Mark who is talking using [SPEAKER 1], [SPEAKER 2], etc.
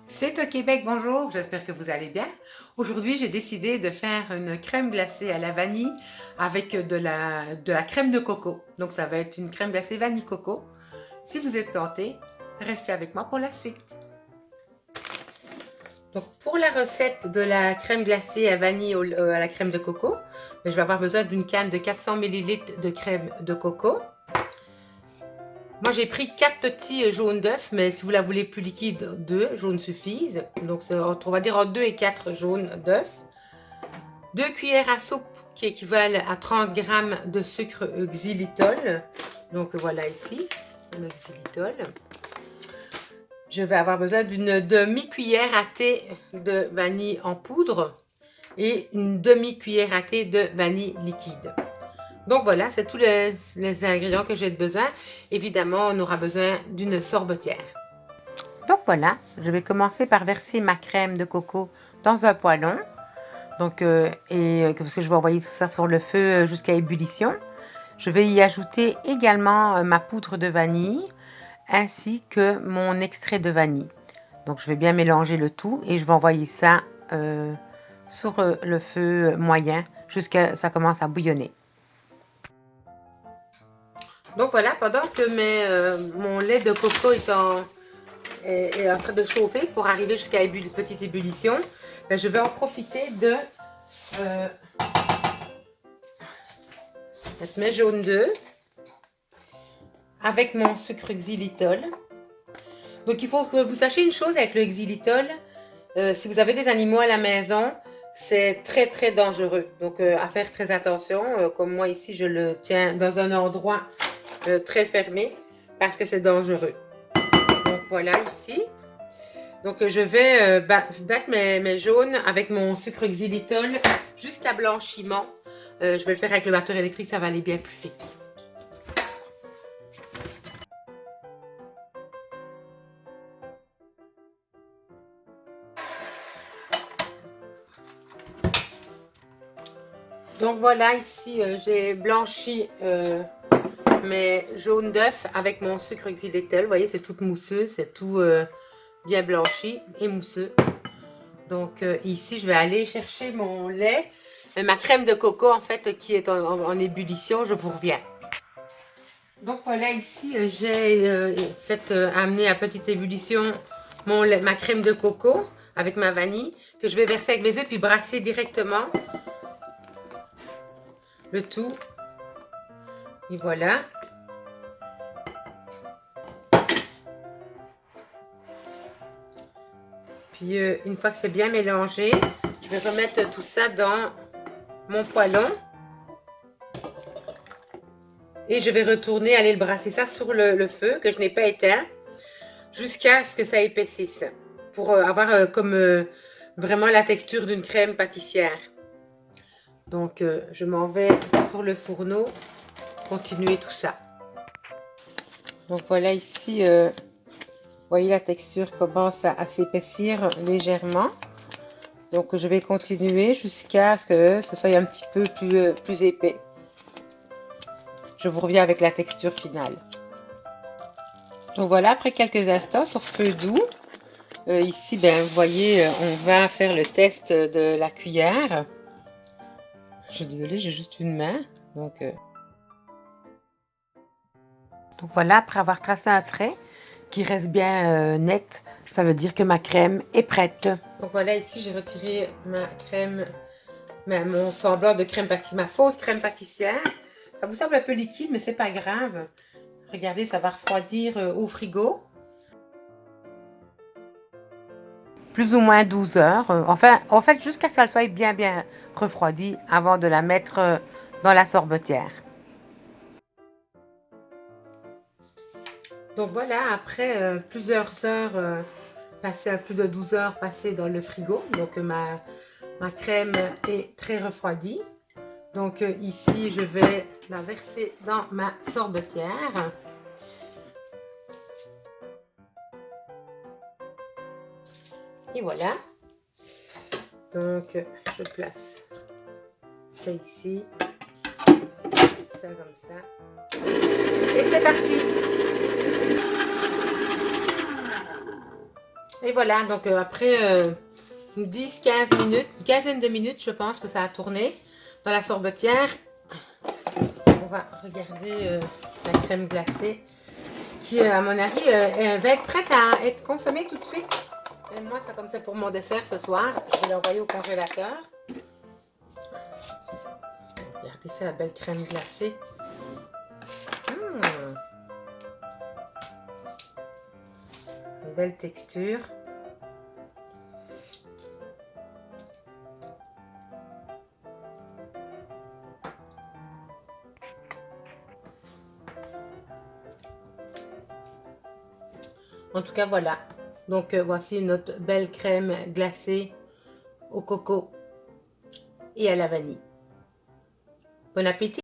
[SPEAKER 1] C'est au Québec, bonjour, j'espère que vous allez bien. Aujourd'hui, j'ai décidé de faire une crème glacée à la vanille avec de la crème de coco. Donc, ça va être une crème glacée vanille coco. Si vous êtes tenté, restez avec moi pour la suite. Donc, pour la recette de la crème glacée à vanille à la crème de coco, je vais avoir besoin d'une canne de 400 ml de crème de coco. Moi, j'ai pris 4 petits jaunes d'œufs, mais si vous la voulez plus liquide, 2 jaunes suffisent. Donc, on va dire entre 2 et 4 jaunes d'œufs. 2 cuillères à soupe qui équivalent à 30 g de sucre xylitol. Donc, voilà ici, le xylitol. Je vais avoir besoin d'une demi-cuillère à thé de vanille en poudre et une demi-cuillère à thé de vanille liquide. Donc voilà, c'est tous les ingrédients que j'ai besoin. Évidemment, on aura besoin d'une sorbetière. Donc voilà, je vais commencer par verser ma crème de coco dans un poêlon. Donc, parce que je vais envoyer tout ça sur le feu jusqu'à ébullition. Je vais y ajouter également ma poudre de vanille ainsi que mon extrait de vanille. Donc je vais bien mélanger le tout et je vais envoyer ça sur le feu moyen jusqu'à ce que ça commence à bouillonner. Donc voilà, pendant que mon lait de coco est en train de chauffer pour arriver jusqu'à une petite ébullition, ben, je vais en profiter de mettre mes jaunes d'œufs avec mon sucre xylitol. Donc il faut que vous sachiez une chose avec le xylitol, si vous avez des animaux à la maison, c'est très très dangereux. Donc à faire très attention, comme moi ici je le tiens dans un endroit très fermé parce que c'est dangereux. Donc voilà ici. Donc je vais battre mes jaunes avec mon sucre xylitol jusqu'à blanchiment. Je vais le faire avec le batteur électrique, ça va aller bien plus vite. Donc voilà, ici j'ai blanchi mes jaunes d'œufs avec mon sucre xylitol. Vous voyez, c'est tout mousseux, c'est tout bien blanchi et mousseux. Donc ici, je vais aller chercher mon lait, ma crème de coco en fait qui est en ébullition. Je vous reviens. Donc voilà, ici j'ai amener à petite ébullition ma crème de coco avec ma vanille que je vais verser avec mes œufs puis brasser directement le tout. Et voilà. Puis une fois que c'est bien mélangé, je vais remettre tout ça dans mon poêlon. Et je vais retourner aller le brasser ça sur le feu que je n'ai pas éteint jusqu'à ce que ça épaississe pour avoir comme vraiment la texture d'une crème pâtissière. Donc je m'en vais sur le fourneau continuer tout ça. Donc voilà ici, vous voyez la texture commence à s'épaissir légèrement. Donc je vais continuer jusqu'à ce que ce soit un petit peu plus épais. Je vous reviens avec la texture finale. Donc voilà, après quelques instants sur feu doux, ici ben, vous voyez, on va faire le test de la cuillère. Je suis désolée, j'ai juste une main. Donc voilà, après avoir tracé un trait qui reste bien net, ça veut dire que ma crème est prête. Donc voilà, ici j'ai retiré ma crème, mon semblant de crème pâtissière, ma fausse crème pâtissière. Ça vous semble un peu liquide, mais c'est pas grave. Regardez, ça va refroidir au frigo. Plus ou moins 12 heures. Enfin, en fait, jusqu'à ce qu'elle soit bien refroidie avant de la mettre dans la sorbetière. Donc voilà, après plusieurs heures, plus de 12 heures passées dans le frigo, donc ma crème est très refroidie. Donc ici, je vais la verser dans ma sorbetière. Et voilà. Donc je place ça ici, ça comme ça. Et c'est parti! Et voilà, donc après 10-15 minutes, une quinzaine de minutes, je pense que ça a tourné dans la sorbetière. On va regarder la crème glacée qui, à mon avis, va être prête à être consommée tout de suite. Et moi, c'est comme ça pour mon dessert ce soir. Je vais l'envoyer au congélateur. Regardez ça, la belle crème glacée. Une belle texture. En tout cas, voilà. Donc, voici notre belle crème glacée au coco et à la vanille. Bon appétit!